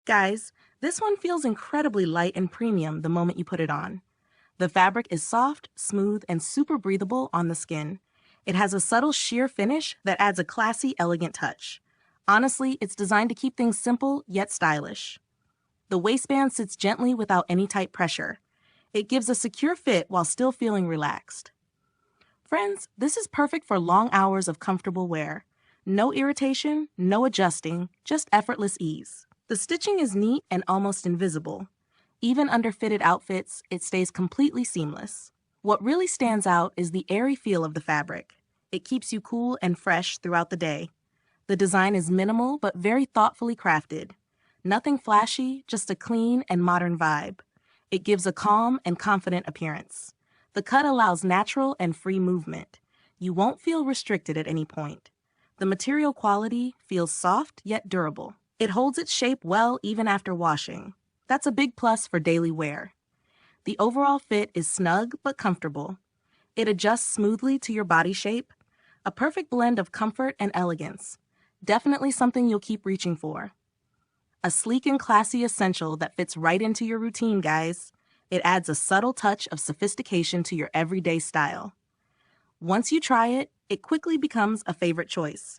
Guys, this one feels incredibly light and premium the moment you put it on. The fabric is soft, smooth, and super breathable on the skin. It has a subtle sheer finish that adds a classy, elegant touch. Honestly, it's designed to keep things simple yet stylish. The waistband sits gently without any tight pressure. It gives a secure fit while still feeling relaxed. Friends, this is perfect for long hours of comfortable wear. No irritation, no adjusting, just effortless ease. The stitching is neat and almost invisible. Even under fitted outfits, it stays completely seamless. What really stands out is the airy feel of the fabric. It keeps you cool and fresh throughout the day. The design is minimal but very thoughtfully crafted. Nothing flashy, just a clean and modern vibe. It gives a calm and confident appearance. The cut allows natural and free movement. You won't feel restricted at any point. The material quality feels soft yet durable. It holds its shape well even after washing. That's a big plus for daily wear. The overall fit is snug but comfortable. It adjusts smoothly to your body shape. A perfect blend of comfort and elegance. Definitely something you'll keep reaching for. A sleek and classy essential that fits right into your routine, guys. It adds a subtle touch of sophistication to your everyday style. Once you try it, it quickly becomes a favorite choice.